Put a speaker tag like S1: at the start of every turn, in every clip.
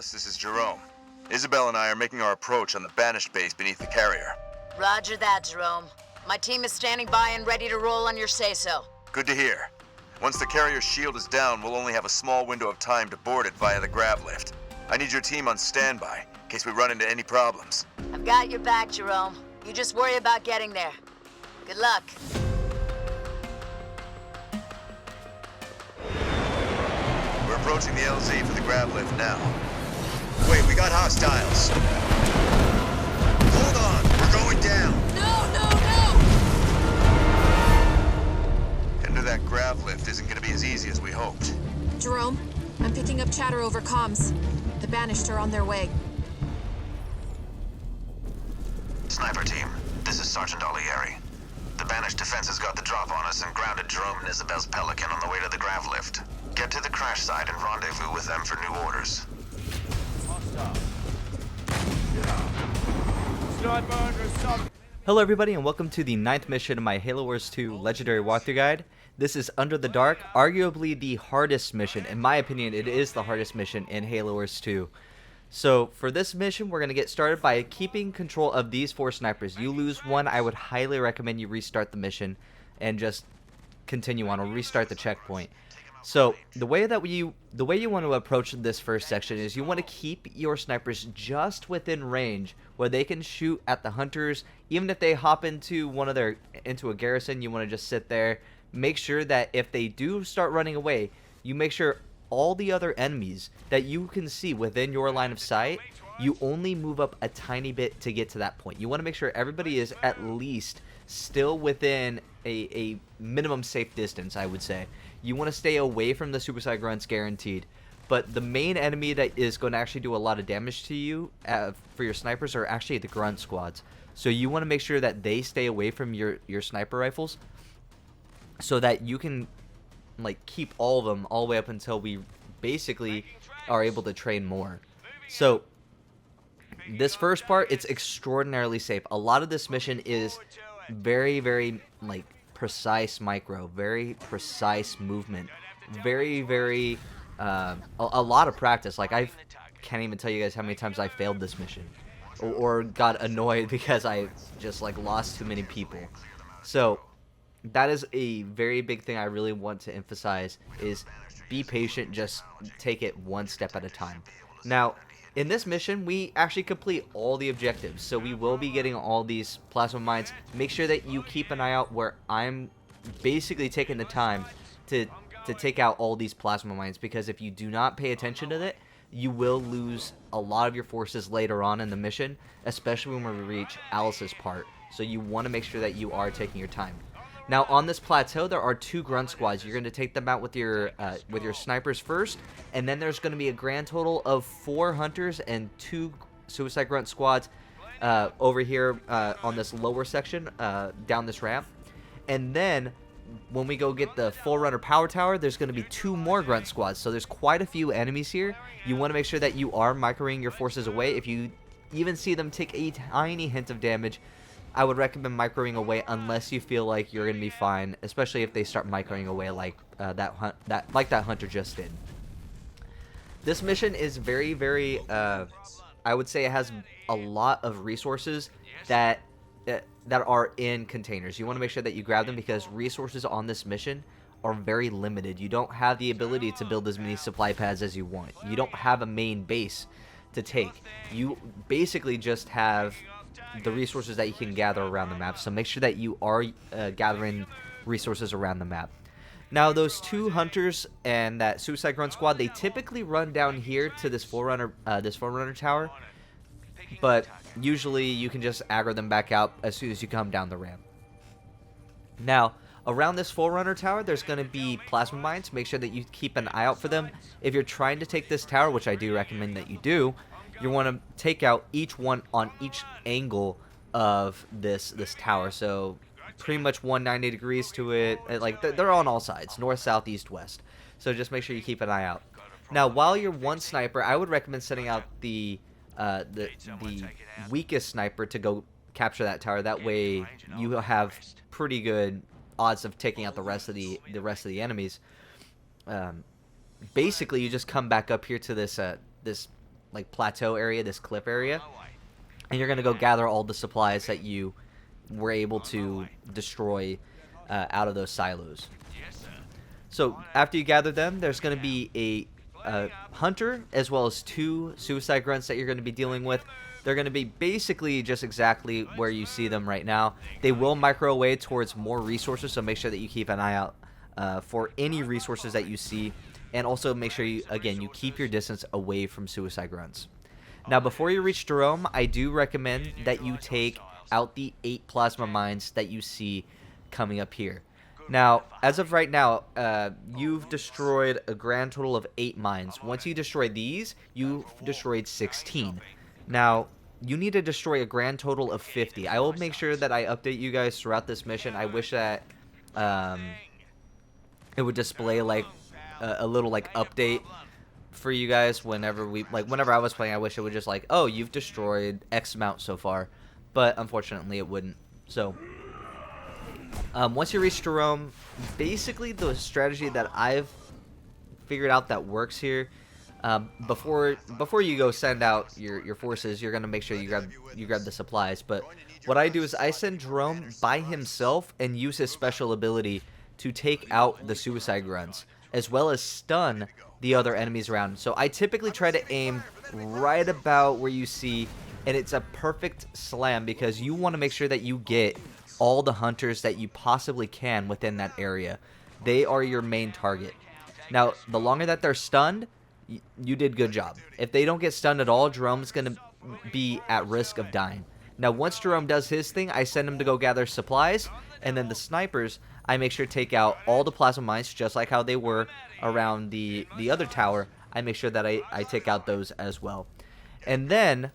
S1: Alice, this is Jerome. Isabel and I are making our approach on the banished base beneath the carrier.
S2: Roger that, Jerome. My team is standing by and ready to roll on your say-so.
S1: Good to hear. Once the carrier's shield is down, we'll only have a small window of time to board it via the grav lift. I need your team on standby, in case we run into any problems.
S2: I've got your back, Jerome. You just worry about getting there. Good luck.
S1: We're approaching the LZ for the grav lift now. Wait, we got hostiles. Hold on, we're going down.
S2: No!
S1: Getting to that grav lift isn't going to be as easy as we hoped.
S3: Jerome, I'm picking up chatter over comms. The Banished are on their way.
S4: Sniper team, this is Sergeant Olieri. The Banished defense has got the drop on us and grounded Jerome and Isabel's Pelican on the way to the grav lift. Get to the crash site and rendezvous with them for new orders.
S5: Hello everybody and welcome to the 9th mission of my Halo Wars 2 Legendary Walkthrough Guide. This is Under the Dark, arguably the hardest mission. In my opinion, it is the hardest mission in Halo Wars 2. So for this mission, we're going to get started by keeping control of these 4 snipers. You lose one, I would highly recommend you restart the mission and just continue on or restart the checkpoint. So the way you want to approach this first section is you want to keep your snipers just within range where they can shoot at the hunters. Even if they hop into into a garrison, you want to just sit there. Make sure that if they do start running away, you make sure all the other enemies that you can see within your line of sight, you only move up a tiny bit to get to that point. You want to make sure everybody is at least still within a minimum safe distance, I would say. You want to stay away from the suicide grunts guaranteed. But the main enemy that is going to actually do a lot of damage to you for your snipers are actually the grunt squads. So you want to make sure that they stay away from your sniper rifles so that you can keep all of them all the way up until we basically are able to train more. So this first part, it's extraordinarily safe. A lot of this mission is very precise micro, very precise movement, very a lot of practice. I can't even tell you guys how many times I failed this mission or got annoyed because I just lost too many people. So that is a very big thing I really want to emphasize, is be patient, just take it one step at a time. Now in this mission, we actually complete all the objectives, so we will be getting all these plasma mines. Make sure that you keep an eye out where I'm basically taking the time to take out all these plasma mines, because if you do not pay attention to it, you will lose a lot of your forces later on in the mission, especially when we reach Alice's part. So you want to make sure that you are taking your time. Now on this plateau, there are 2 grunt squads. You're going to take them out with your snipers first, and then there's going to be a grand total of 4 hunters and 2 suicide grunt squads over here on this lower section down this ramp. And then when we go get the Forerunner power tower, there's going to be 2 more grunt squads. So there's quite a few enemies here. You want to make sure that you are microing your forces away. If you even see them take a tiny hint of damage, I would recommend microing away unless you feel like you're going to be fine, especially if they start microing away like that hunter just did. This mission is very I would say it has a lot of resources that are in containers. You want to make sure that you grab them because resources on this mission are very limited. You don't have the ability to build as many supply pads as you want. You don't have a main base to take. You basically just have the resources that you can gather around the map, so make sure that you are gathering resources around the map. Now those 2 hunters and that suicide grunt squad, they typically run down here to this forerunner tower, but usually you can just aggro them back out as soon as you come down the ramp. Now around this forerunner tower, there's going to be plasma mines. Make sure that you keep an eye out for them. If you're trying to take this tower, which I do recommend that you do, you want to take out each one on each angle of this tower. So pretty much 190 degrees to it. They're on all sides, north, south, east, west. So just make sure you keep an eye out. Now while you're one sniper, I would recommend setting out the weakest sniper to go capture that tower. That way you have pretty good odds of taking out the rest of the enemies. Basically you just come back up here to this like plateau area, this cliff area, and you're gonna go gather all the supplies that you were able to destroy out of those silos. So after you gather them, there's going to be a hunter as well as 2 suicide grunts that you're going to be dealing with. They're going to be basically just exactly where you see them right now. They will micro away towards more resources, so make sure that you keep an eye out for any resources that you see, and also make sure you keep your distance away from suicide grunts. Now before you reach Jerome, I do recommend that you take out the 8 plasma mines that you see coming up here. Now, as of right now, you've destroyed a grand total of 8 mines. Once you destroy these, you've destroyed 16. Now, you need to destroy a grand total of 50. I will make sure that I update you guys throughout this mission. I wish that it would display like a little like update for you guys whenever I was playing. I wish it would just like, oh, you've destroyed X amount so far, but unfortunately it wouldn't. So once you reach Jerome, basically the strategy that I've figured out that works here, before you go send out your forces, you're gonna make sure you grab the supplies. But what I do is I send Jerome by himself and use his special ability to take out the suicide grunts, as well as stun the other enemies around. So I typically try to aim right about where you see, and it's a perfect slam because you want to make sure that you get all the hunters that you possibly can within that area. They are your main target. Now, the longer that they're stunned, you did good job. If they don't get stunned at all, Jerome's going to be at risk of dying. Now, once Jerome does his thing, I send him to go gather supplies, and then the snipers, I make sure to take out all the plasma mines, just like how they were around the other tower. I make sure that I take out those as well. And then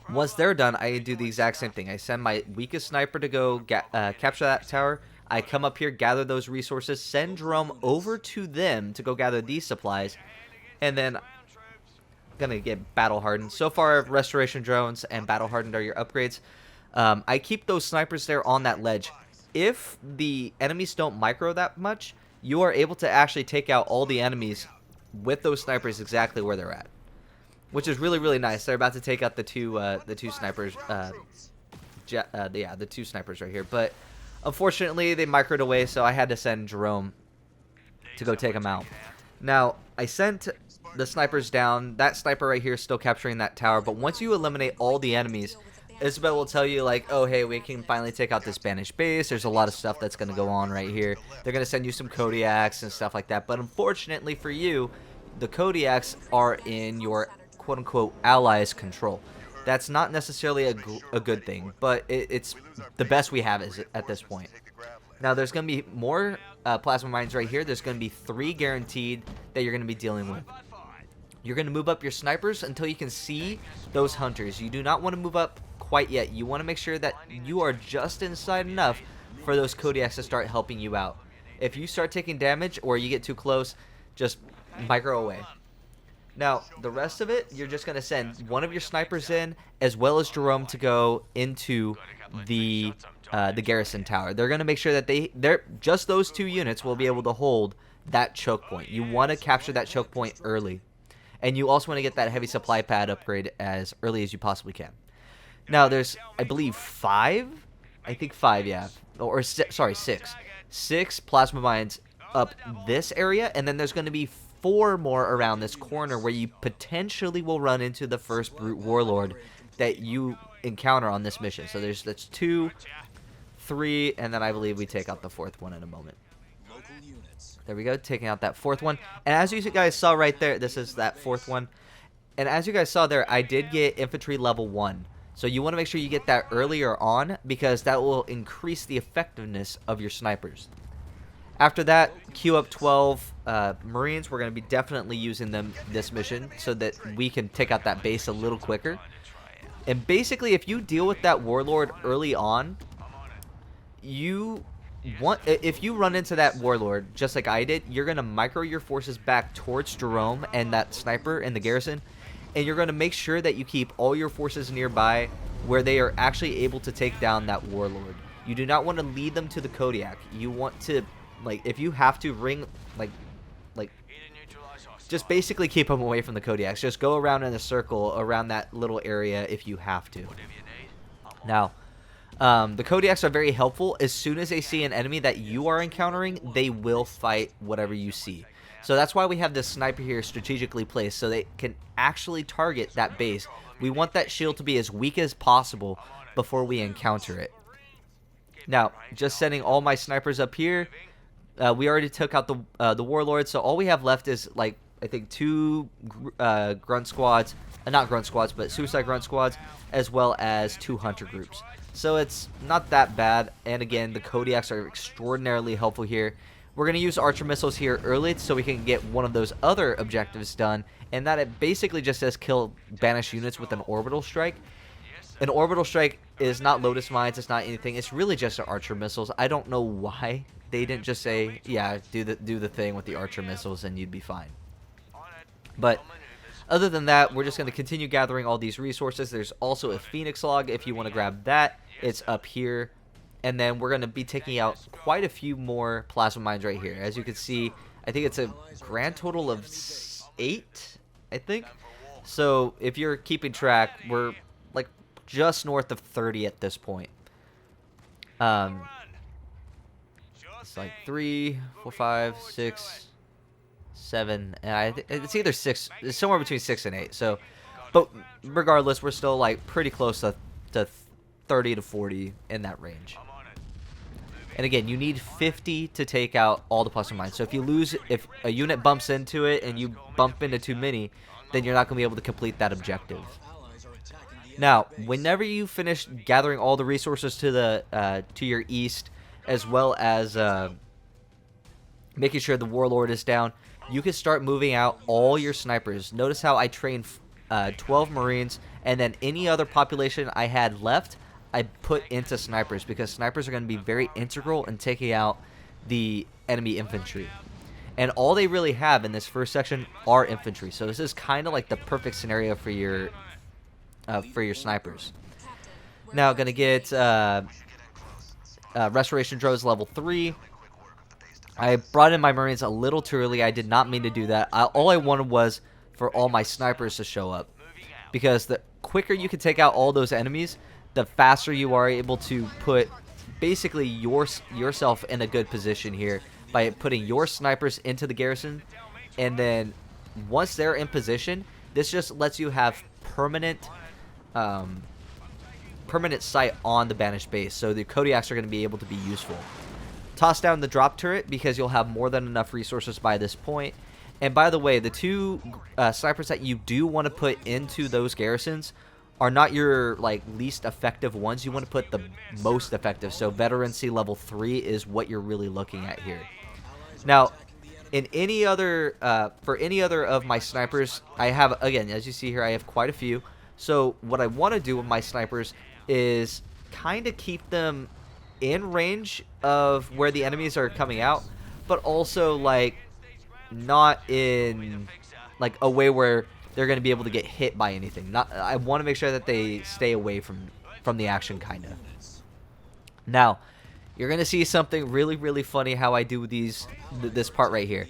S5: once they're done, I do the exact same thing. I send my weakest sniper to go capture that tower. I come up here, gather those resources, send Jerome over to them to go gather these supplies, and then I'm gonna get battle hardened. So far, restoration drones and battle hardened are your upgrades. I keep those snipers there on that ledge. If the enemies don't micro that much, you are able to actually take out all the enemies with those snipers exactly where they're at, which is really, really nice. They're about to take out the two snipers, the 2 snipers right here. But unfortunately, they microed away, so I had to send Jerome to go take them out. Now, I sent the snipers down. That sniper right here is still capturing that tower. But once you eliminate all the enemies, Isabel will tell you, like, oh, hey, we can finally take out this banished base. There's a lot of stuff that's going to go on right here. They're going to send you some Kodiaks and stuff like that. But unfortunately for you, the Kodiaks are in your quote-unquote allies' control. That's not necessarily a good thing, but it's the best we have at this point. Now, there's going to be more plasma mines right here. There's going to be 3 guaranteed that you're going to be dealing with. You're going to move up your snipers until you can see those hunters. You do not want to move up quite yet. You want to make sure that you are just inside enough for those Kodiaks to start helping you out. If you start taking damage or you get too close, just micro away. Now, the rest of it, you're just going to send one of your snipers in, as well as Jerome, to go into the garrison tower. They're going to make sure that they're just those 2 units will be able to hold that choke point. You want to capture that choke point early. And you also want to get that heavy supply pad upgrade as early as you possibly can. Now, there's, I believe, 5? I think 5, yeah. Or, sorry, 6. 6 plasma mines up this area, and then there's going to be 4 more around this corner where you potentially will run into the first brute warlord that you encounter on this mission. So that's 2, 3, and then I believe we take out the 4th one in a moment. There we go, taking out that 4th one. And as you guys saw right there, this is that 4th one. And as you guys saw there, I did get infantry level 1. So you want to make sure you get that earlier on, because that will increase the effectiveness of your snipers. After that, queue up 12 Marines. We're going to be definitely using them this mission so that we can take out that base a little quicker. And basically, if you deal with that warlord early on, if you run into that warlord just like I did, you're going to micro your forces back towards Jerome and that sniper in the garrison, and you're going to make sure that you keep all your forces nearby where they are actually able to take down that warlord. You do not want to lead them to the Kodiak. You want to, like, if you have to ring, like just basically keep them away from the Kodiaks. Just go around in a circle around that little area if you have to. Now, the Kodiaks are very helpful. As soon as they see an enemy that you are encountering, they will fight whatever you see. So that's why we have this sniper here strategically placed, so they can actually target that base. We want that shield to be as weak as possible before we encounter it. Now, just sending all my snipers up here. We already took out the warlord, so all we have left is, like, I think 2 grunt squads, not grunt squads, but suicide grunt squads, as well as 2 hunter groups. So it's not that bad, and again, the Kodiaks are extraordinarily helpful here. We're going to use archer missiles here early so we can get one of those other objectives done, and that it basically just says kill banished units with an orbital strike. An orbital strike is not Lotus Mines, it's not anything, it's really just archer missiles. I don't know why they didn't just say, yeah, do the thing with the archer missiles and you'd be fine. But other than that, we're just going to continue gathering all these resources. There's also a Phoenix log if you want to grab that. It's up here. And then we're going to be taking out quite a few more plasma mines right here. As you can see, I think it's a grand total of 8, I think. So if you're keeping track, we're like just north of 30 at this point. It's like 3, 4, 5, 6, 7, and it's either 6. It's somewhere between 6 and 8. So, but regardless, we're still like pretty close to 30 to 40 in that range. And again, you need 50 to take out all the plasma mines. So if a unit bumps into it and you bump into too many, then you're not going to be able to complete that objective. Now, whenever you finish gathering all the resources to your east, as well as making sure the warlord is down, you can start moving out all your snipers. Notice how I trained 12 Marines, and then any other population I had left, I put into snipers, because snipers are going to be very integral in taking out the enemy infantry. And all they really have in this first section are infantry. So this is kind of like the perfect scenario for your snipers. Now, going to get Restoration Drones level 3. I brought in my Marines a little too early. I did not mean to do that. All I wanted was for all my snipers to show up, because the quicker you can take out all those enemies, the faster you are able to put basically yourself in a good position here by putting your snipers into the garrison. And then once they're in position, this just lets you have permanent sight on the banished base, so the Kodiaks are going to be able to be useful. Toss down the drop turret, because you'll have more than enough resources by this point. And by the way, the 2 snipers that you do want to put into those garrisons are not your least effective ones. You want to put the most effective. So veterancy level 3 is what you're really looking at here. Now, in any other for any other of my snipers, I have, again, as you see here, I have quite a few. So what I want to do with my snipers is kind of keep them in range of where the enemies are coming out, but also not in a way where they're going to be able to get hit by anything. I want to make sure that they stay away from the action, kind of. Now, you're going to see something really, really funny how I do this part right here.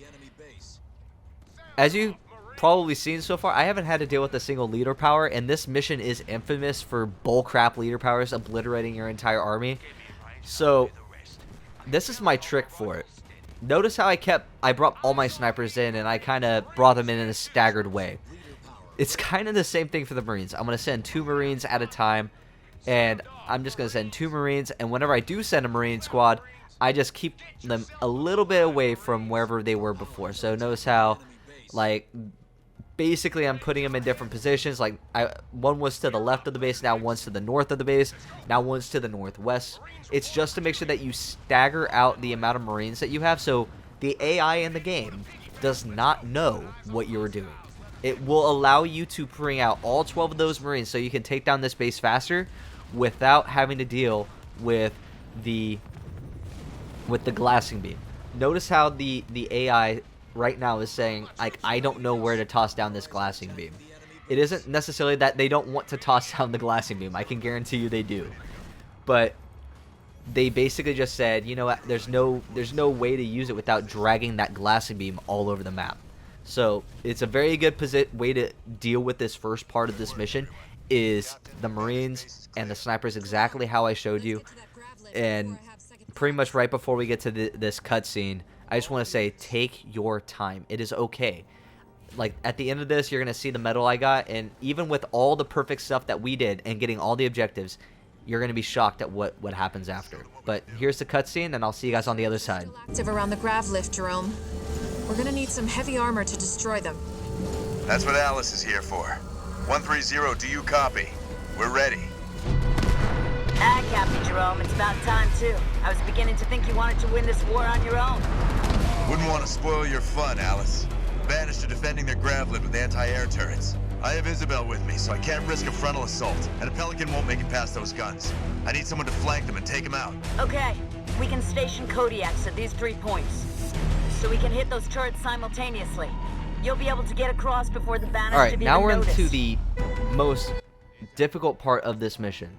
S5: As you probably seen so far, I haven't had to deal with a single leader power, and this mission is infamous for bullcrap leader powers obliterating your entire army. So this is my trick for it. Notice how I brought all my snipers in, and I kind of brought them in a staggered way. It's kind of the same thing for the Marines. I'm going to send 2 Marines at a time, and I'm just going to send 2 Marines, and whenever I do send a Marine squad, I just keep them a little bit away from wherever they were before. So notice how, basically I'm putting them in different positions. One was to the left of the base, now one's to the north of the base, now one's to the northwest. It's just to make sure that you stagger out the amount of Marines that you have, so the AI in the game does not know what you're doing. It will allow you to bring out all 12 of those Marines so you can take down this base faster without having to deal with the glassing beam. Notice how the AI right now is saying, I don't know where to toss down this glassing beam. It isn't necessarily that they don't want to toss down the glassing beam. I can guarantee you they do. But they basically just said, you know what, there's no way to use it without dragging that glassing beam all over the map. So it's a very good way to deal with this first part of this mission is the Marines and the snipers, exactly how I showed you. And pretty much right before we get to this cutscene, I just want to say, take your time. It is okay. Like, at the end of this, you're going to see the medal I got, and even with all the perfect stuff that we did and getting all the objectives, you're going to be shocked at what happens after. But here's the cutscene, and I'll see you guys on the other side.
S3: Active around the grav lift, Jerome. We're gonna need some heavy armor to destroy them.
S1: That's what Alice is here for. 130, do you copy? We're ready.
S2: Captain Jerome, it's about time, too. I was beginning to think you wanted to win this war on your own.
S1: Wouldn't want to spoil your fun, Alice. Banished are defending their grav lift with anti-air turrets. I have Isabel with me, so I can't risk a frontal assault, and a Pelican won't make it past those guns. I need someone to flank them and take them out.
S2: Okay, we can station Kodiaks at these 3 points, so we can hit those turrets simultaneously. You'll be able to get across before the Banished.
S5: Alright, now we're into the most difficult part of this mission.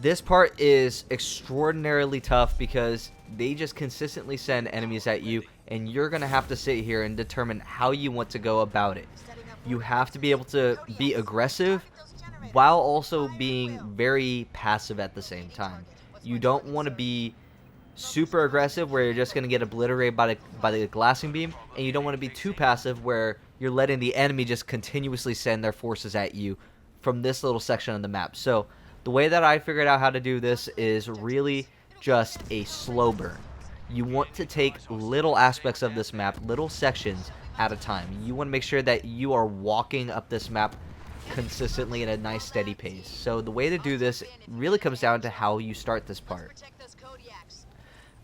S5: This part is extraordinarily tough because they just consistently send enemies at you, and you're going to have to sit here and determine how you want to go about it. You have to be able to be aggressive while also being very passive at the same time. You don't want to be super aggressive where you're just going to get obliterated by the glassing beam, and you don't want to be too passive where you're letting the enemy just continuously send their forces at you from this little section of the map. So the way that I figured out how to do this is really just a slow burn. You want to take little aspects of this map, little sections at a time. You want to make sure that you are walking up this map consistently at a nice steady pace. So the way to do this really comes down to how you start this part.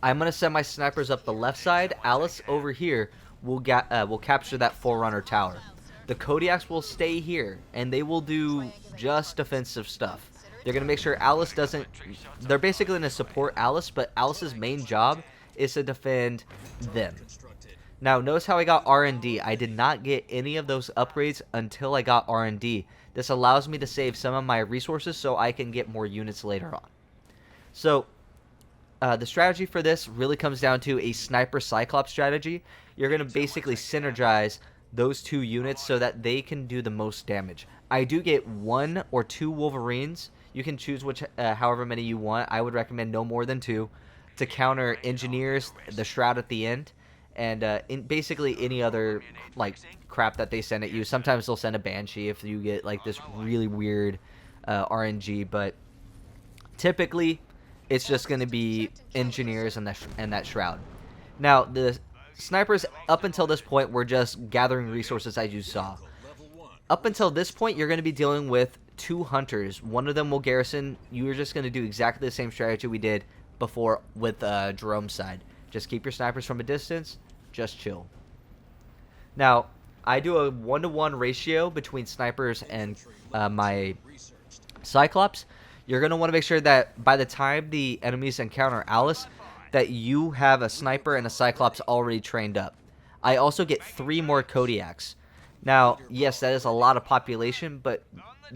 S5: I'm going to send my snipers up the left side. Alice over here will capture that Forerunner tower. The Kodiaks will stay here, and they will do just defensive stuff. They're going to make sure Alice doesn't... They're basically going to support Alice, but Alice's main job is to defend them. Now, notice how I got R&D. I did not get any of those upgrades until I got R&D. This allows me to save some of my resources so I can get more units later on. So, the strategy for this really comes down to a sniper Cyclops strategy. You're going to basically synergize those two units so that they can do the most damage. I do get 1 or 2 Wolverines. You can choose however many you want. I would recommend no more than 2 to counter engineers, the Shroud at the end, and basically any other like crap that they send at you. Sometimes they'll send a Banshee if you get like this really weird RNG, but typically it's just going to be engineers and that Shroud. Now the snipers up until this point were just gathering resources, as you saw. Up until this point, you're going to be dealing with 2 hunters. One of them will garrison. You're just going to do exactly the same strategy we did before with Jerome's side. Just keep your snipers from a distance. Just chill. Now, I do a 1-to-1 ratio between snipers and my Cyclops. You're going to want to make sure that by the time the enemies encounter Alice, that you have a sniper and a Cyclops already trained up. I also get 3 more Kodiaks. Now, yes, that is a lot of population, but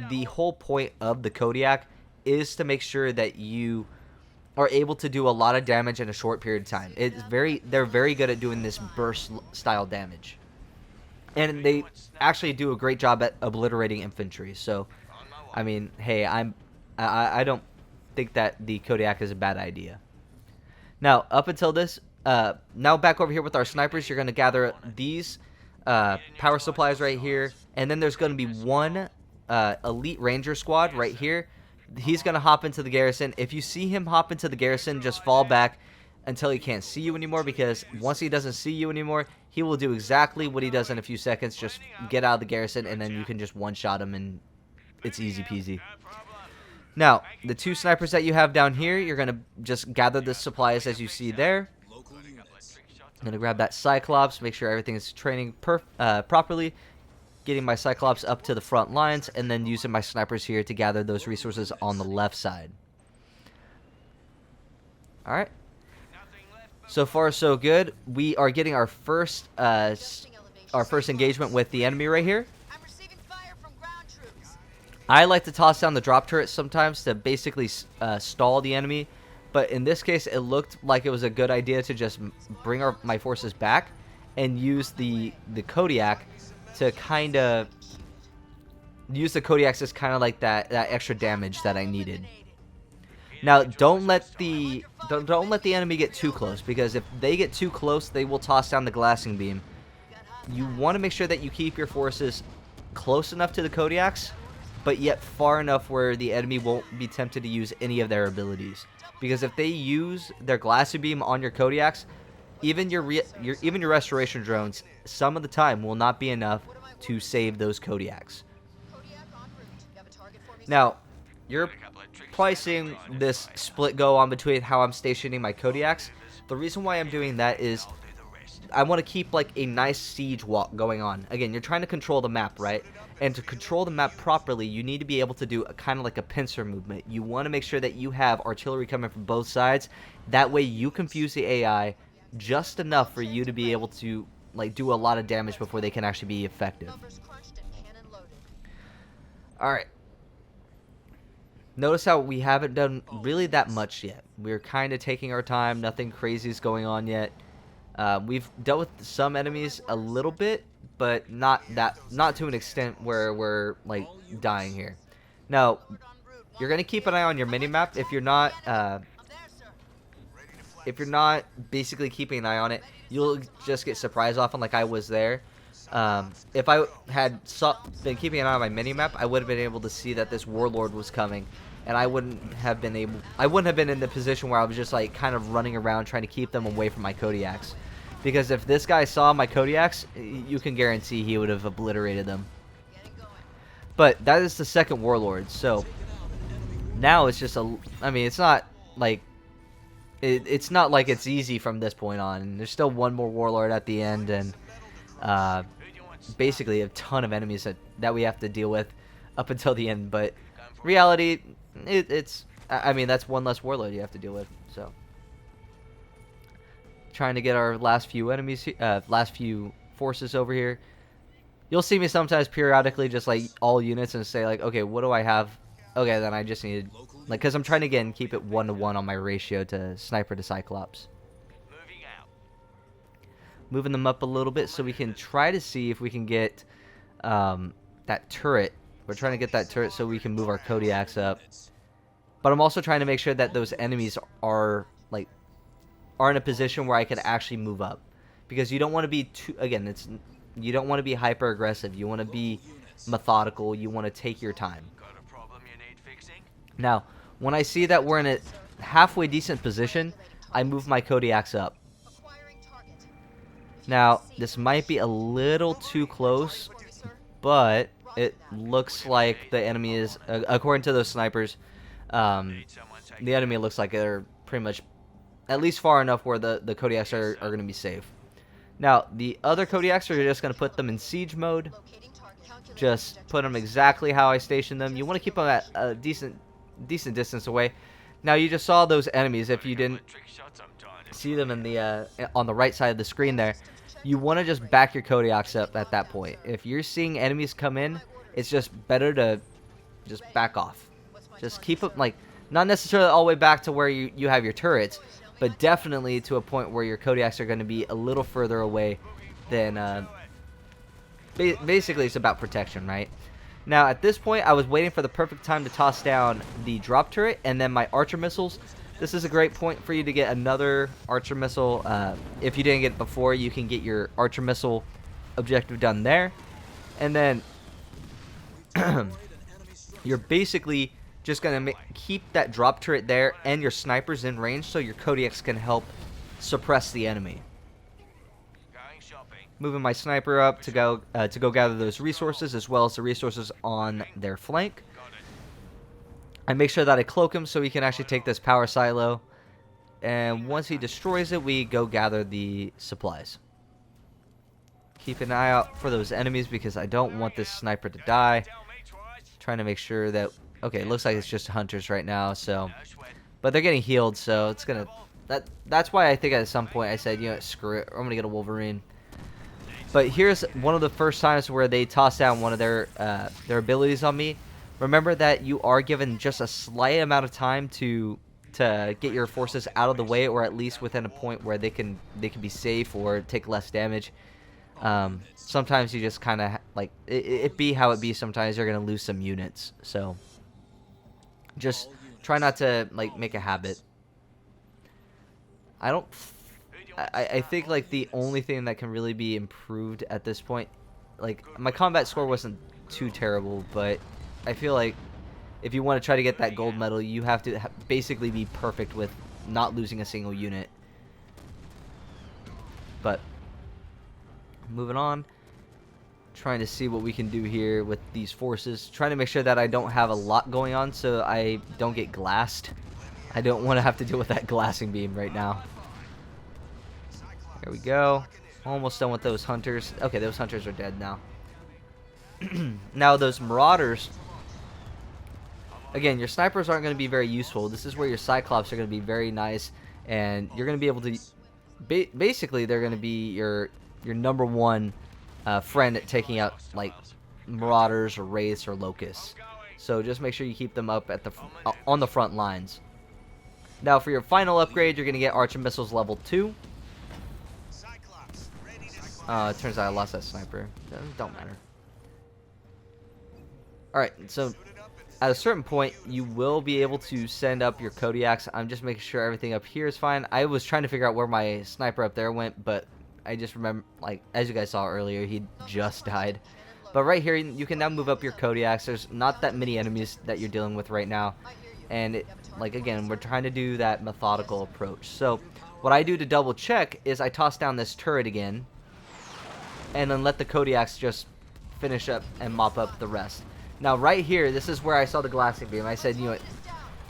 S5: the whole point of the Kodiak is to make sure that you are able to do a lot of damage in a short period of time. They're very good at doing this burst style damage. And they actually do a great job at obliterating infantry. So, I mean, hey, I don't think that the Kodiak is a bad idea. Now, up until this, now back over here with our snipers, you're going to gather these power supplies right here, and then there's going to be 1 elite ranger squad right here. He's going to hop into the garrison. If you see him hop into the garrison, just fall back until he can't see you anymore, because once he doesn't see you anymore, he will do exactly what he does in a few seconds. Just get out of the garrison, and then you can just one-shot him, and it's easy peasy. Now, the 2 snipers that you have down here, you're going to just gather the supplies as you see there. I'm going to grab that Cyclops, make sure everything is training properly, getting my Cyclops up to the front lines, and then using my snipers here to gather those resources on the left side. Alright. So far, so good. We are getting our first engagement with the enemy right here. I like to toss down the drop turret sometimes to basically stall the enemy. But in this case, it looked like it was a good idea to just bring my forces back and use the Kodiak to kind of use the Kodiaks as kind of like that extra damage that I needed. Now, don't let the enemy get too close, because if they get too close, they will toss down the glassing beam. You want to make sure that you keep your forces close enough to the Kodiaks, but yet far enough where the enemy won't be tempted to use any of their abilities. Because if they use their glassing beam on your Kodiaks, even your restoration drones, some of the time will not be enough to save those Kodiaks. Now, you're probably seeing this split go on between how I'm stationing my Kodiaks. The reason why I'm doing that is I want to keep like a nice siege walk going on. Again, you're trying to control the map, right? And to control the map properly, you need to be able to do a kind of like a pincer movement. You want to make sure that you have artillery coming from both sides. That way you confuse the AI just enough for you to be able to like do a lot of damage before they can actually be effective. Alright. Notice how we haven't done really that much yet. We're kind of taking our time. Nothing crazy is going on yet. We've dealt with some enemies a little bit, but not to an extent where we're like dying here. Now, you're gonna keep an eye on your minimap. If you're not basically keeping an eye on it, you'll just get surprised often, like I was there. If I had been keeping an eye on my minimap, I would have been able to see that this warlord was coming, and I wouldn't have been in the position where I was just like kind of running around trying to keep them away from my Kodiaks. Because if this guy saw my Kodiaks, you can guarantee he would have obliterated them. But that is the second warlord, so now it's just it's not like it's not like it's easy from this point on. There's still one more warlord at the end, and basically a ton of enemies that we have to deal with up until the end. But reality, that's one less warlord you have to deal with. So trying to get our last few enemies, last few forces over here. You'll see me sometimes periodically just like all units and say like, okay, what do I have? Okay, then I just need like, because I'm trying to again keep it 1-to-1 on my ratio to sniper to Cyclops. Moving them up a little bit so we can try to see if we can get that turret. We're trying to get that turret so we can move our Kodiaks up. But I'm also trying to make sure that those enemies are in a position where I can actually move up. Because you don't want to be you don't want to be hyper aggressive. You want to be methodical. You want to take your time. Now, when I see that we're in a halfway decent position, I move my Kodiaks up. Now, this might be a little too close, but it looks like the enemy is, according to those snipers, the enemy looks like they're pretty much at least far enough where the Kodiaks are going to be safe. Now, the other Kodiaks are just going to put them in siege mode. Just put them exactly how I stationed them. You want to keep them at a decent distance away. Now, you just saw those enemies. If you didn't see them in the on the right side of the screen there, you want to just back your Kodiaks up at that point. If you're seeing enemies come in, it's just better to just back off. Just keep them, like, not necessarily all the way back to where you have your turrets, but definitely to a point where your Kodiaks are going to be a little further away than... basically, it's about protection, right? Now, at this point, I was waiting for the perfect time to toss down the drop turret and then my archer missiles. This is a great point for you to get another archer missile. If you didn't get it before, you can get your archer missile objective done there. And then you're basically just going to keep that drop turret there and your snipers in range so your Kodiaks can help suppress the enemy. Moving my sniper up to go gather those resources as well as the resources on their flank. I make sure that I cloak him so he can actually take this power silo. And once he destroys it, we go gather the supplies. Keep an eye out for those enemies because I don't want this sniper to die. Trying to make sure that... Okay, it looks like it's just hunters right now, so... But they're getting healed, so it's gonna... That's why I think at some point I said, you know, screw it, I'm gonna get a Wolverine. But here's one of the first times where they toss down one of their abilities on me. Remember that you are given just a slight amount of time to to get your forces out of the way, or at least within a point where they can be safe or take less damage. Sometimes you just kind of like it be how it be. Sometimes you're gonna lose some units, so just try not to like make a habit. I think like the only thing that can really be improved at this point, like my combat score wasn't too terrible, but I feel like if you want to try to get that gold medal, you have to basically be perfect with not losing a single unit. But moving on, trying to see what we can do here with these forces, trying to make sure that I don't have a lot going on so I don't get glassed. I don't want to have to deal with that glassing beam right now. There we go. Almost done with those hunters. Okay, those hunters are dead now. Now those marauders, again, your snipers aren't going to be very useful. This is where your cyclops are going to be very nice, and you're going to be able to basically they're going to be your number one friend at taking out like marauders or wraiths or locusts. So just make sure you keep them up at the on the front lines. Now for your final upgrade, you're going to get archer missiles level 2. It turns out I lost that sniper. Don't matter. Alright, so at a certain point, you will be able to send up your Kodiaks. I'm just making sure everything up here is fine. I was trying to figure out where my sniper up there went, but I just remember, like, as you guys saw earlier, he just died. But right here, you can now move up your Kodiaks. There's not that many enemies that you're dealing with right now. And, like, again, we're trying to do that methodical approach. So, what I do to double check is I toss down this turret again, and then let the Kodiaks just finish up and mop up the rest. Now right here, this is where I saw the glassing beam. I said, you know what,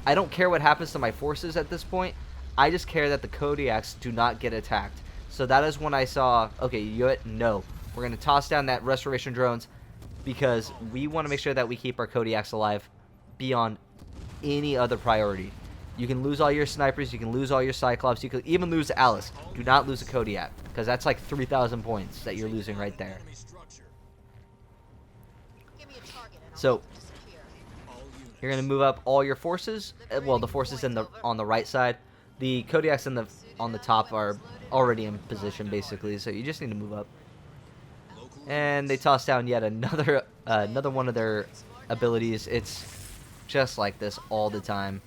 S5: I don't care what happens to my forces at this point. I just care that the Kodiaks do not get attacked. So that is when I saw, okay, you know what, no. We're going to toss down that restoration drones because we want to make sure that we keep our Kodiaks alive beyond any other priority. You can lose all your snipers, you can lose all your cyclops, you can even lose Alice. Do not lose a Kodiak, because that's like 3,000 points that you're losing right there. So you're going to move up all your forces. Well, the forces on the right side. The Kodiaks on the top are already in position, basically, so you just need to move up. And they toss down yet another one of their abilities. It's just like this all the time.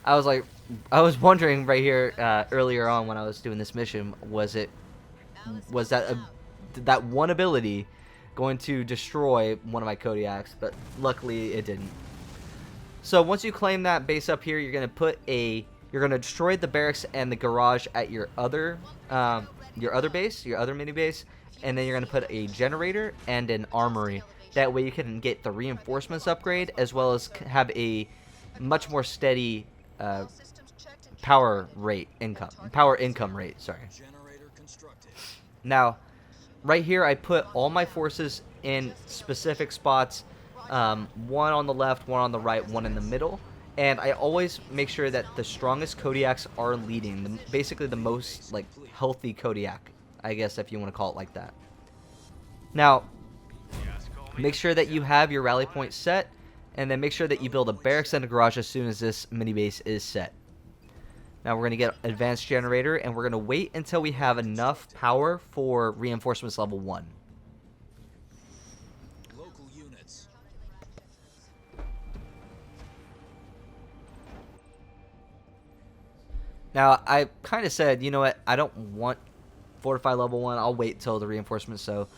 S5: I was wondering right here earlier on when I was doing this mission, was that one ability going to destroy one of my Kodiaks? But luckily it didn't. So once you claim that base up here, you're gonna destroy the barracks and the garage at your other mini base, and then you're gonna put a generator and an armory. That way you can get the reinforcements upgrade as well as have a much more steady power income rate. Sorry. Now, right here, I put all my forces in specific spots. One on the left, one on the right, one in the middle. And I always make sure that the strongest Kodiaks are leading. Basically, the most like healthy Kodiak, I guess, if you want to call it like that. Now, make sure that you have your rally point set. And then make sure that you build a barracks and a garage as soon as this mini base is set. Now we're going to get advanced generator, and we're going to wait until we have enough power for reinforcements level 1.
S6: Local units.
S5: Now I kind of said, you know what, I don't want fortify level 1. I'll wait till the reinforcements. So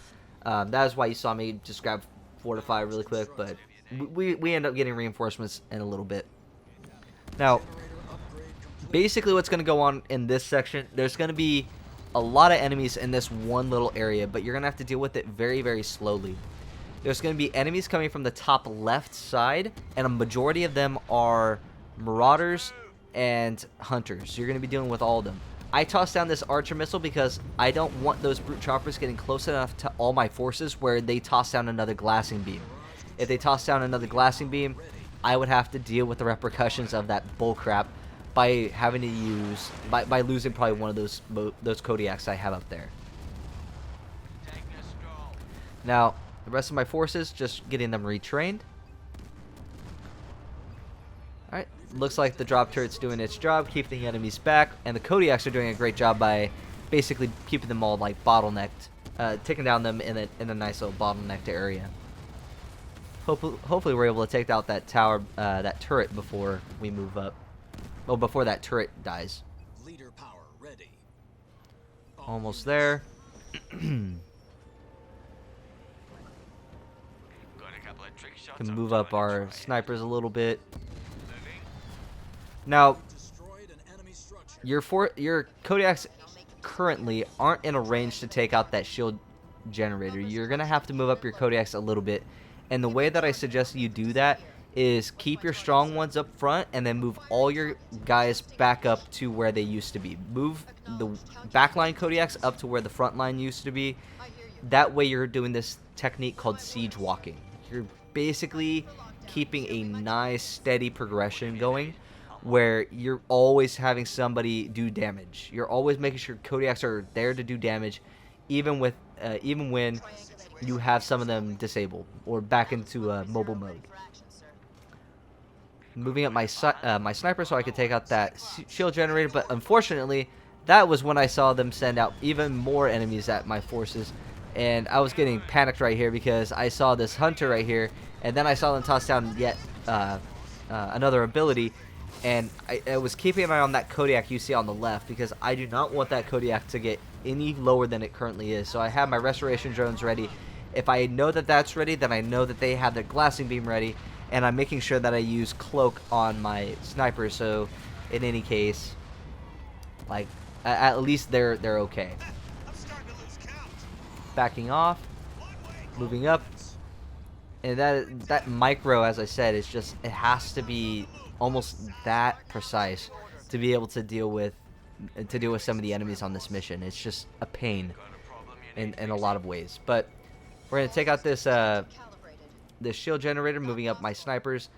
S5: that is why you saw me just grab fortify really quick, but we end up getting reinforcements in a little bit. Now, basically what's going to go on in this section, there's going to be a lot of enemies in this one little area, but you're going to have to deal with it very, very slowly. There's going to be enemies coming from the top left side, and a majority of them are marauders and hunters. So you're going to be dealing with all of them. I tossed down this archer missile because I don't want those brute choppers getting close enough to all my forces where they toss down another glassing beam. If they toss down another glassing beam, I would have to deal with the repercussions of that bullcrap by having to use by losing probably one of those Kodiaks I have up there. Now, the rest of my forces, just getting them retrained. Alright, looks like the drop turret's doing its job, keeping the enemies back, and the Kodiaks are doing a great job by basically keeping them all like bottlenecked, taking down them in a nice little bottlenecked area. Hopefully we're able to take out that tower, that turret before we move up. Well, before that turret dies.
S6: Leader power ready.
S5: Almost there. Can move up our snipers a little bit. Now,
S6: Destroyed an enemy structure.
S5: your Kodiaks currently aren't in a range to take out that shield generator. You're gonna have to move up your Kodiaks a little bit, and the way that I suggest you do that is keep your strong ones up front and then move all your guys back up to where they used to be. Move the backline Kodiaks up to where the front line used to be. That way you're doing this technique called siege walking. You're basically keeping a nice steady progression going where you're always having somebody do damage. You're always making sure Kodiaks are there to do damage, even when you have some of them disabled or back into mobile mode. Moving up my sniper so I could take out that shield generator, but unfortunately that was when I saw them send out even more enemies at my forces, and I was getting panicked right here because I saw this hunter right here, and then I saw them toss down yet another ability, and I was keeping an eye on that Kodiak you see on the left because I do not want that Kodiak to get any lower than it currently is. So I have my restoration drones ready. If I know that that's ready, then I know that they have their glassing beam ready, and I'm making sure that I use cloak on my sniper, so in any case, like, at least they're okay. Backing off, moving up, and that micro, as I said, is just, it has to be almost that precise to be able to deal with some of the enemies on this mission. It's just a pain in a lot of ways. But we're gonna take out this this shield generator, moving up my snipers,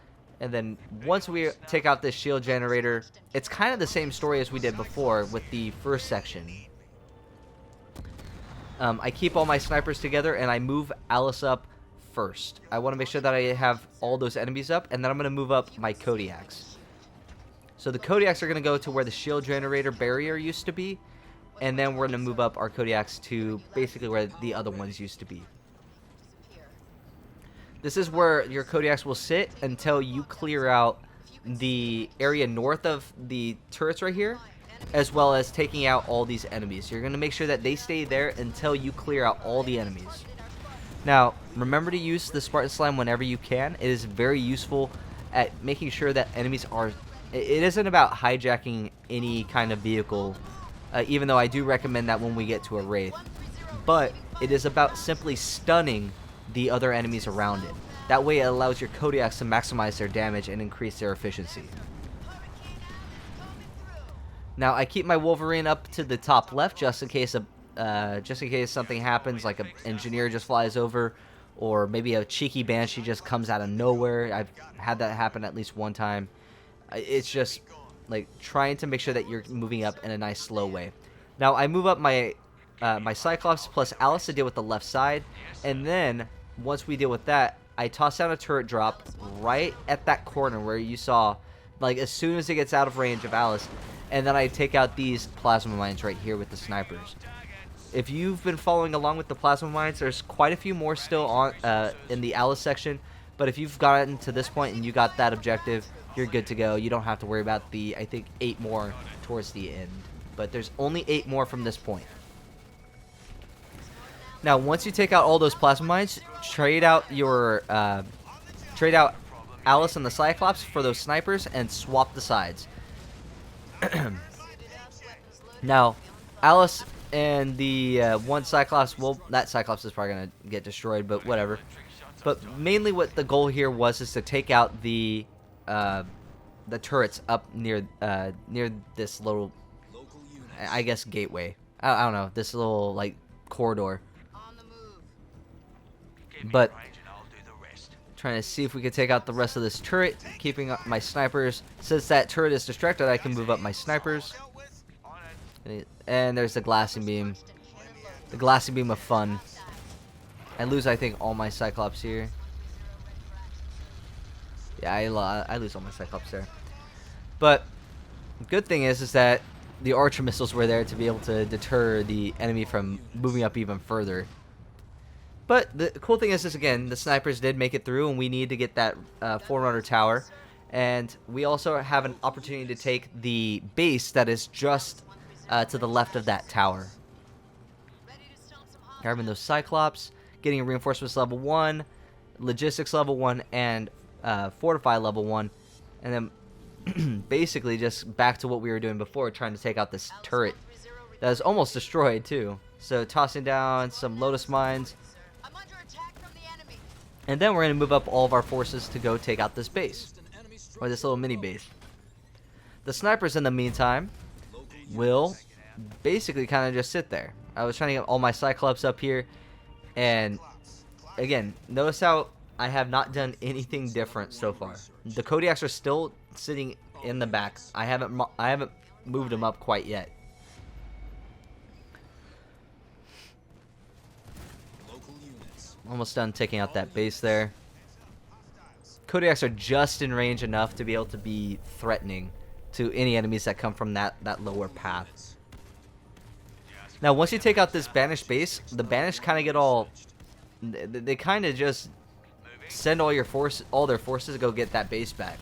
S5: and then once we take out this shield generator, it's kind of the same story as we did before with the first section. I keep all my snipers together and I move Alice up first. I want to make sure that I have all those enemies up, and then I'm going to move up my Kodiaks. So the Kodiaks are going to go to where the shield generator barrier used to be, and then we're going to move up our Kodiaks to basically where the other ones used to be. This is where your Kodiaks will sit until you clear out the area north of the turrets right here, as well as taking out all these enemies. You're going to make sure that they stay there until you clear out all the enemies. Now, remember to use the Spartan Slime whenever you can. It is very useful at making sure that enemies are... It isn't about hijacking any kind of vehicle, even though I do recommend that when we get to a Wraith. But it is about simply stunning the other enemies around it. That way it allows your Kodiaks to maximize their damage and increase their efficiency. Now, I keep my Wolverine up to the top left just in case something happens, like an engineer just flies over, or maybe a cheeky Banshee just comes out of nowhere. I've had that happen at least one time. It's just like trying to make sure that you're moving up in a nice slow way. Now, I move up my my Cyclops plus Alice to deal with the left side, and then once we deal with that, I toss down a turret drop right at that corner where you saw, like as soon as it gets out of range of Alice, and then I take out these plasma mines right here with the snipers. If you've been following along with the plasma mines, there's quite a few more still on in the Alice section, but if you've gotten to this point and you got that objective, you're good to go. You don't have to worry about the, I think, 8 more towards the end, but there's only 8 more from this point. Now, once you take out all those plasma mines, trade out Alice and the Cyclops for those snipers and swap the sides. Now, Alice and the one Cyclops, well, that Cyclops is probably going to get destroyed, but whatever. But mainly what the goal here was is to take out the turrets up near this little, I guess, gateway. I don't know, this little, like, corridor. But trying to see if we can take out the rest of this turret, keeping up my snipers. Since that turret is distracted, I can move up my snipers. And there's the glassing beam. The glassing beam of fun. I lose, I think, all my Cyclops here. Yeah, I lose all my Cyclops there. But good thing is that the archer missiles were there to be able to deter the enemy from moving up even further. But the cool thing is again, the snipers did make it through, and we need to get that Forerunner tower. And we also have an opportunity to take the base that is just to the left of that tower. Grabbing those Cyclops, getting reinforcements level 1, logistics level 1, and fortify level 1. And then basically just back to what we were doing before, trying to take out this turret that is almost destroyed too. So tossing down some Lotus mines. And then we're going to move up all of our forces to go take out this base. Or this little mini base. The snipers in the meantime will basically kind of just sit there. I was trying to get all my Cyclops up here, and again, notice how I have not done anything different so far. The Kodiaks are still sitting in the back. I haven't moved them up quite yet. Almost done taking out that base there. Kodiaks are just in range enough to be able to be threatening to any enemies that come from that lower path. Now, once you take out this banished base, the banished kind of get all... They kind of just send all their forces to go get that base back.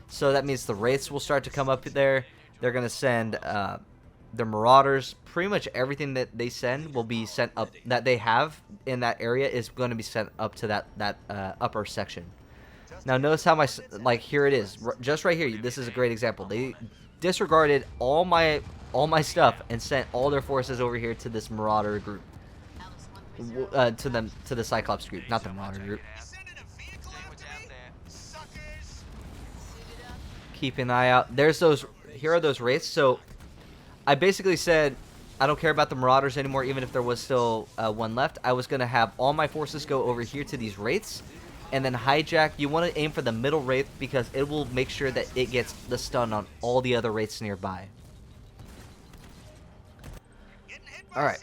S5: So that means the wraiths will start to come up there. They're going to send the marauders. Pretty much everything that they send will be sent up. That they have in that area is going to be sent up to that upper section. Now notice how here it is, just right here. This is a great example. They disregarded all my stuff and sent all their forces over here to this marauder group, to the Cyclops group, not the marauder group. Keep an eye out. Here are those wraiths. So I basically said I don't care about the marauders anymore, even if there was still one left. I was gonna have all my forces go over here to these wraiths. And then hijack, you want to aim for the middle wraith because it will make sure that it gets the stun on all the other wraiths nearby. Alright.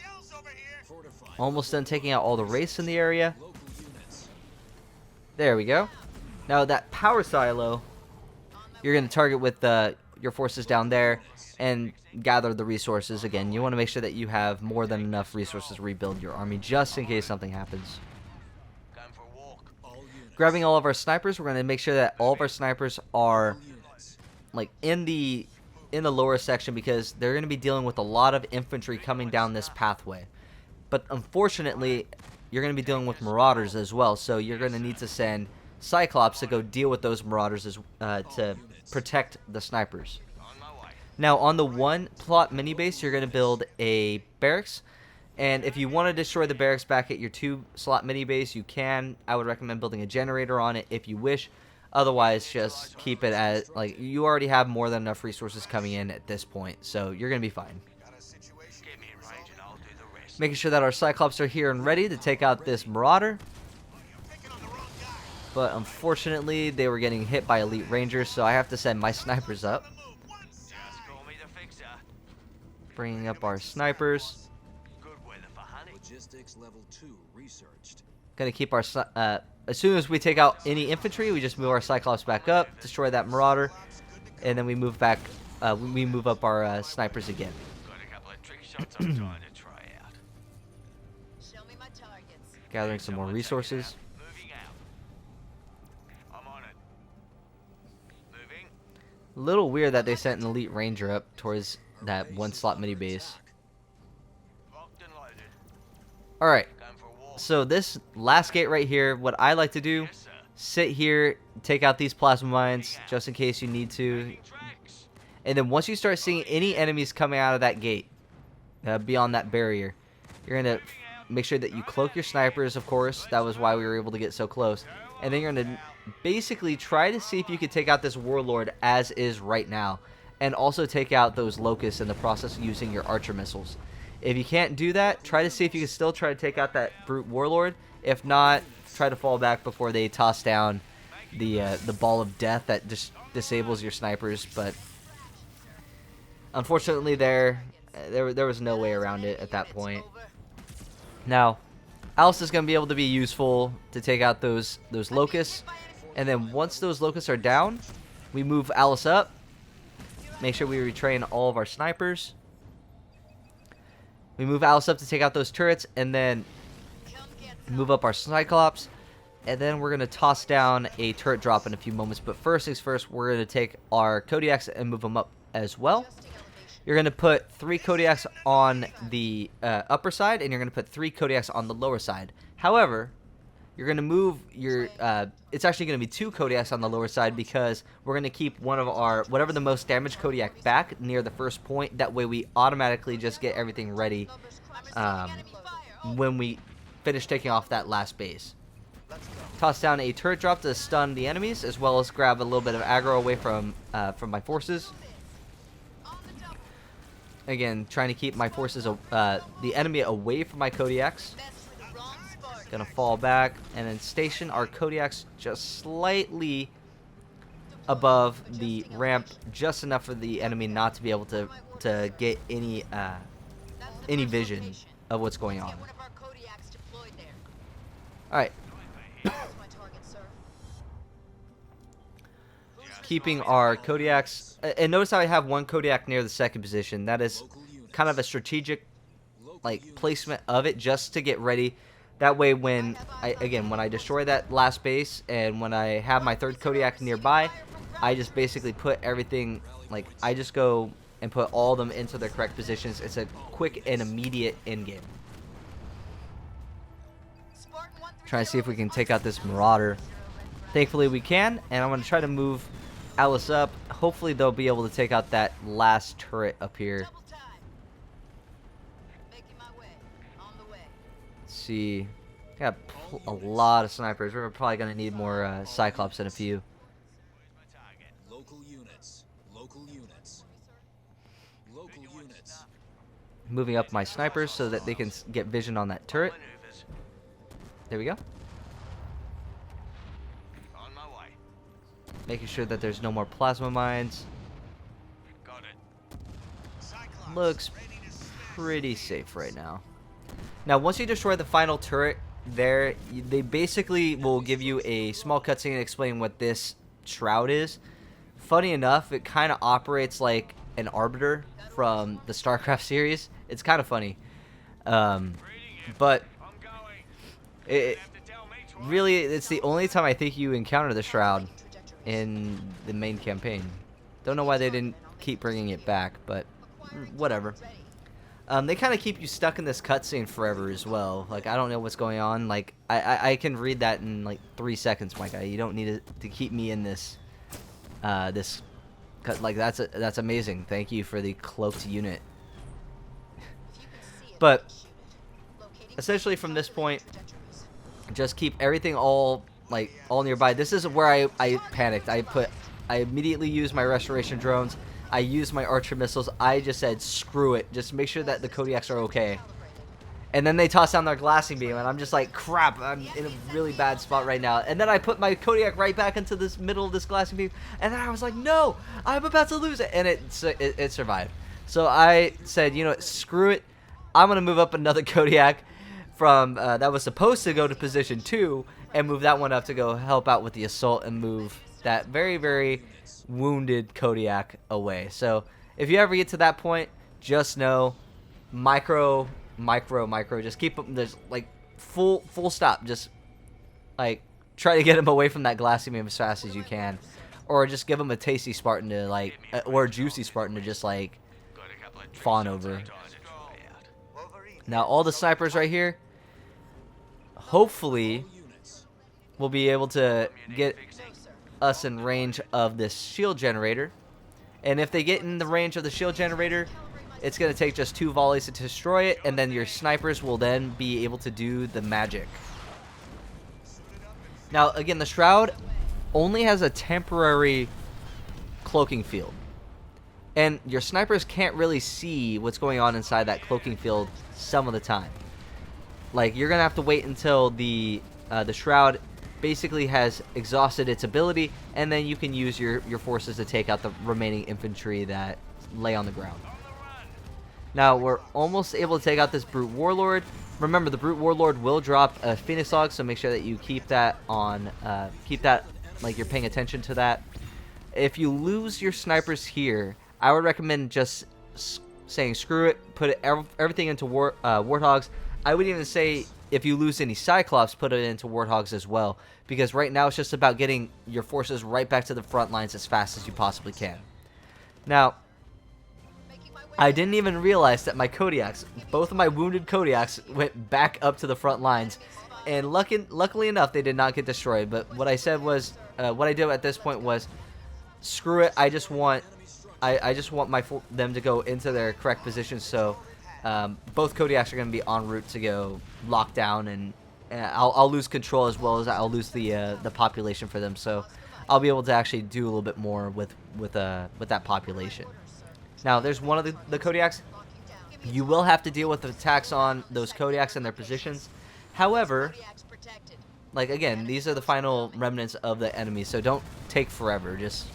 S5: Almost done taking out all the wraiths in the area. There we go. Now that power silo, you're going to target with your forces down there and gather the resources. Again, you want to make sure that you have more than enough resources to rebuild your army just in case something happens. Grabbing all of our snipers, we're going to make sure that all of our snipers are like in the lower section because they're going to be dealing with a lot of infantry coming down this pathway. But unfortunately, you're going to be dealing with marauders as well, so you're going to need to send Cyclops to go deal with those marauders to protect the snipers. Now on the one plot mini base, you're going to build a barracks. And if you want to destroy the barracks back at your 2-slot mini base, you can. I would recommend building a generator on it if you wish. Otherwise, just keep it as, you already have more than enough resources coming in at this point. So you're going to be fine. Making sure that our Cyclops are here and ready to take out this marauder. But unfortunately, they were getting hit by elite rangers, so I have to send my snipers up. Bringing up our snipers.
S6: Level 2 researched.
S5: Gonna keep our as soon as we take out any infantry, we just move our Cyclops back up, destroy that marauder, and then we move back. We move up our snipers again. Gathering some more resources. A little weird that they sent an elite ranger up towards that 1-slot mini base. Alright, so this last gate right here, what I like to do, sit here, take out these plasma mines, just in case you need to. And then once you start seeing any enemies coming out of that gate, beyond that barrier, you're going to make sure that you cloak your snipers, of course. That was why we were able to get so close. And then you're going to basically try to see if you can take out this warlord as is right now. And also take out those locusts in the process using your archer missiles. If you can't do that, try to see if you can still try to take out that brute warlord. If not, try to fall back before they toss down the ball of death that just disables your snipers. But unfortunately, there was no way around it at that point. Now, Alice is going to be able to be useful to take out those locusts, and then once those locusts are down, we move Alice up, make sure we retrain all of our snipers. We move Alice up to take out those turrets, and then move up our Cyclops. And then we're going to toss down a turret drop in a few moments. But first things first, we're going to take our Kodiaks and move them up as well. You're going to put 3 Kodiaks on the upper side, and you're going to put 3 Kodiaks on the lower side. However, you're going to move your... it's actually going to be 2 Kodiaks on the lower side, because we're going to keep one of our... whatever the most damaged Kodiak back near the first point. That way we automatically just get everything ready when we finish taking off that last base. Toss down a turret drop to stun the enemies, as well as grab a little bit of aggro away from my forces. Again, trying to keep my forces, the enemy away from my Kodiaks. Gonna fall back and then station our Kodiaks just slightly above the ramp, just enough for the enemy not to be able to get any vision of what's going on. All right. Keeping our Kodiaks, and notice how I have 1 Kodiak near the second position. That is kind of a strategic placement of it, just to get ready. That way when I destroy that last base, and when I have my 3rd Kodiak nearby, I just basically put everything, I just go and put all of them into their correct positions. It's a quick and immediate end game. Trying to see if we can take out this Marauder. Thankfully we can, and I'm going to try to move Alice up. Hopefully they'll be able to take out that last turret up here. Let's see. Got a lot of snipers. We're probably going to need more Cyclops in a few.
S6: Local units. Local units. Local units.
S5: Moving up my snipers so that they can get vision on that turret. There we go.
S1: On my way.
S5: Making sure that there's no more plasma mines.
S1: Got it.
S5: Looks pretty safe right now. Now, once you destroy the final turret there, they basically will give you a small cutscene explaining what this shroud is. Funny enough, it kind of operates like an Arbiter from the StarCraft series. It's kind of funny. But really, it's the only time I think you encounter the shroud in the main campaign. Don't know why they didn't keep bringing it back, but whatever. They kind of keep you stuck in this cutscene forever as well. I don't know what's going on. I can read that in 3 seconds, my guy. You don't need to keep me in this. That's amazing. Thank you for the cloaked unit. But essentially, from this point, just keep everything all nearby. This is where I panicked. I immediately used my restoration drones. I used my archer missiles. I just said, screw it. Just make sure that the Kodiaks are okay. And then they toss down their glassing beam, and I'm just like, crap, I'm in a really bad spot right now. And then I put my Kodiak right back into this middle of this glassing beam, and then I was like, no, I'm about to lose it. And it survived. So I said, you know what, screw it. I'm going to move up another Kodiak from that was supposed to go to position 2, and move that one up to go help out with the assault and move that very, very wounded Kodiak away. So if you ever get to that point, just know micro, just keep them, there's full stop, just try to get them away from that glassing beam as fast as you can, or just give them a tasty Spartan to or a juicy Spartan to just fawn over. Now all the snipers right here, hopefully we'll be able to get us in range of this shield generator. And if they get in the range of the shield generator, it's going to take just 2 volleys to destroy it, and then your snipers will then be able to do the magic. Now again, the shroud only has a temporary cloaking field, and your snipers can't really see what's going on inside that cloaking field some of the time. You're going to have to wait until the shroud basically has exhausted its ability, and then you can use your forces to take out the remaining infantry that lay on the ground. Now we're almost able to take out this Brute Warlord. Remember, the Brute Warlord will drop a Phoenix Log, so make sure that you keep that on, you're paying attention to that. If you lose your snipers here, I would recommend just saying screw it, put everything into Warthogs. I would even say if you lose any Cyclops, put it into Warthogs as well, because right now it's just about getting your forces right back to the front lines as fast as you possibly can. Now, I didn't even realize that my Kodiaks, both of my wounded Kodiaks, went back up to the front lines, and luckily enough, they did not get destroyed. But what I said was, what I did at this point was, screw it. I just want them to go into their correct positions. So both Kodiaks are going to be en route to go lock down, and I'll lose control as well as I'll lose the population for them. So I'll be able to actually do a little bit more with that population. Now, there's one of the Kodiaks. You will have to deal with attacks on those Kodiaks and their positions. However, like again, these are the final remnants of the enemy, so don't take forever. Just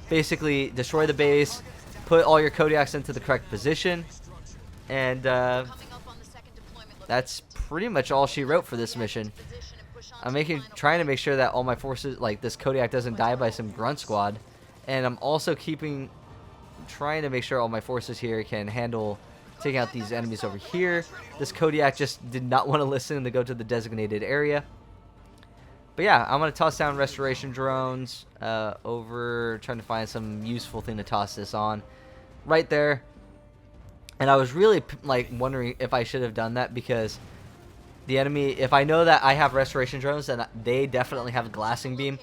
S5: basically destroy the base, put all your Kodiaks into the correct position, and that's pretty much all she wrote for this mission. I'm trying to make sure that all my forces, like this Kodiak, doesn't die by some grunt squad, and I'm also trying to make sure all my forces here can handle taking out these enemies over here. This Kodiak just did not want to listen to go to the designated area. But yeah, I'm going to toss down restoration drones over, trying to find some useful thing to toss this on. Right there. And I was really like wondering if I should have done that, because the enemy, if I know that I have restoration drones, then they definitely have a glassing beam.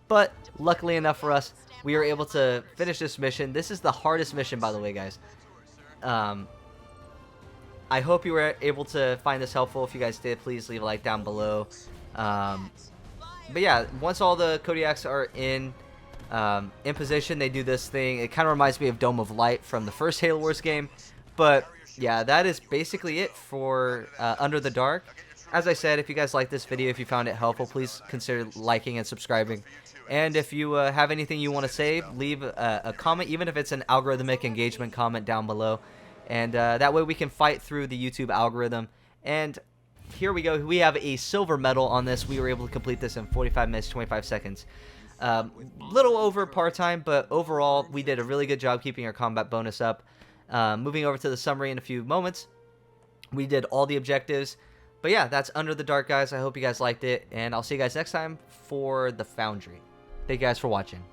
S5: But luckily enough for us, we were able to finish this mission. This is the hardest mission, by the way, guys. I hope you were able to find this helpful. If you guys did, please leave a like down below. But yeah, once all the Kodiaks are in position, they do this thing. It kind of reminds me of Dome of Light from the first Halo Wars game. But yeah, that is basically it for Under the Dark. As I said, if you guys liked this video, if you found it helpful, please consider liking and subscribing. And if you have anything you want to say, leave a comment, even if it's an algorithmic engagement comment down below. And that way we can fight through the YouTube algorithm. And here we go. We have a silver medal on this. We were able to complete this in 45 minutes, 25 seconds. Little over par time, but overall, we did a really good job keeping our combat bonus up. Moving over to the summary in a few moments. We did all the objectives. But yeah, that's Under the Dark, guys. I hope you guys liked it. And I'll see you guys next time for the Foundry. Thank you guys for watching.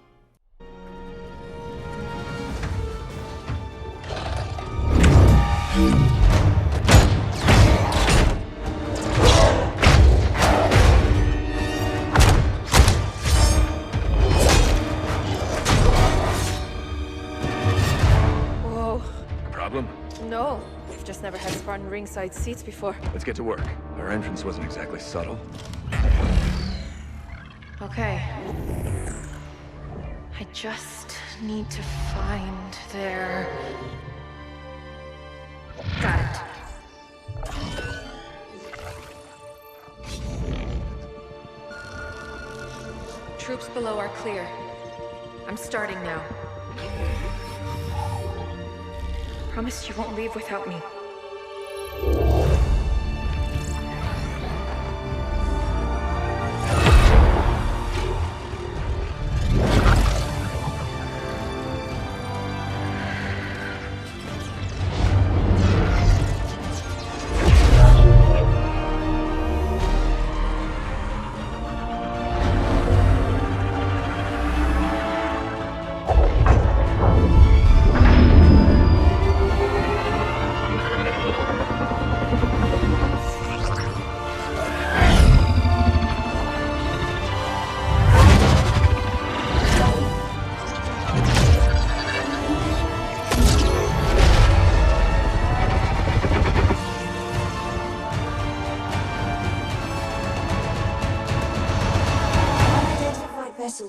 S3: Whoa.
S7: Problem?
S3: No. We've just never had Spartan ringside seats before.
S7: Let's get to work. Our entrance wasn't exactly subtle.
S3: Okay. I just need to find their... Got it. Troops below are clear. I'm starting now. Promise you won't leave without me.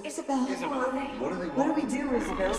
S8: Isabel. What do we do, Isabel?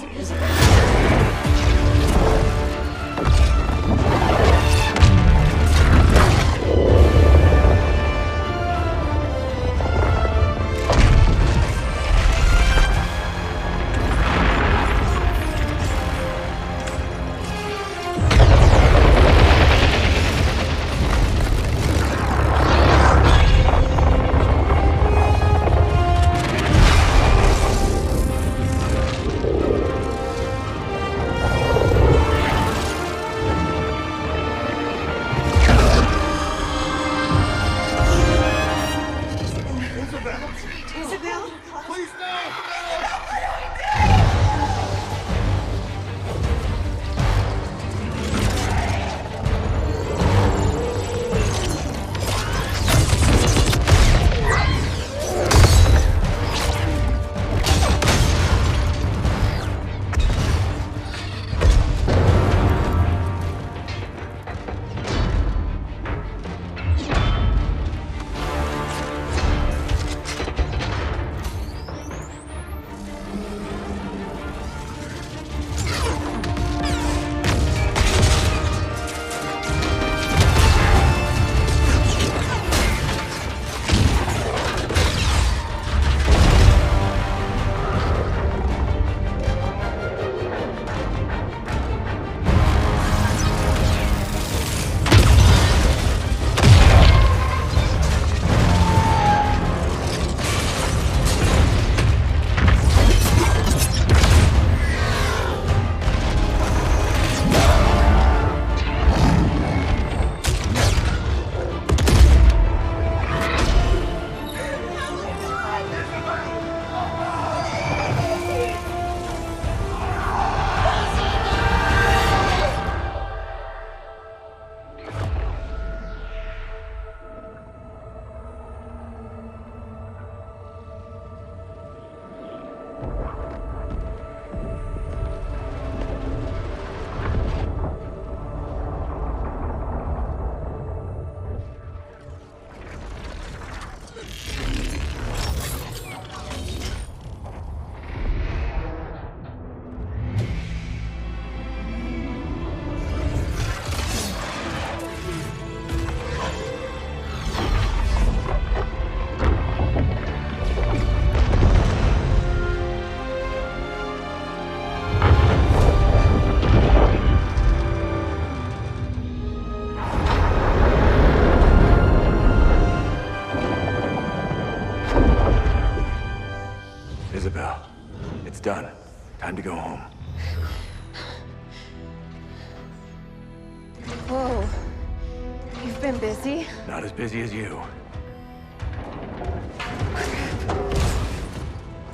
S9: been busy.
S7: Not as busy as you.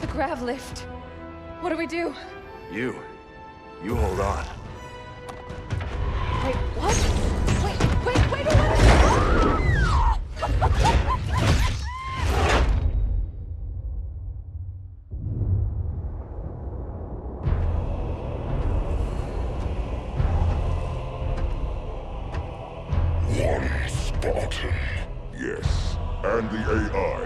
S9: The grav lift. What do we do?
S7: You hold on.
S9: Wait, what? Wait a
S10: One Spartan. Yes, and the AI.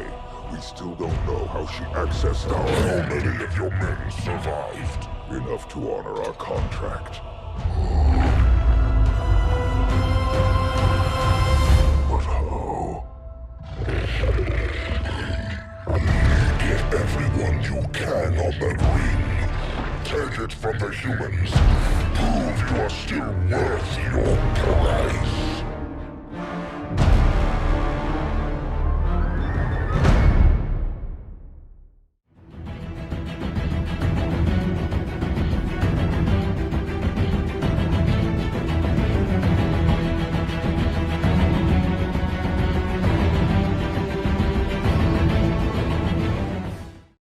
S10: We still don't know how she accessed our... How many of your men survived? Enough to honor our contract. But how? Get everyone you can on that ring. Take it from the humans. Prove you are still worth your price.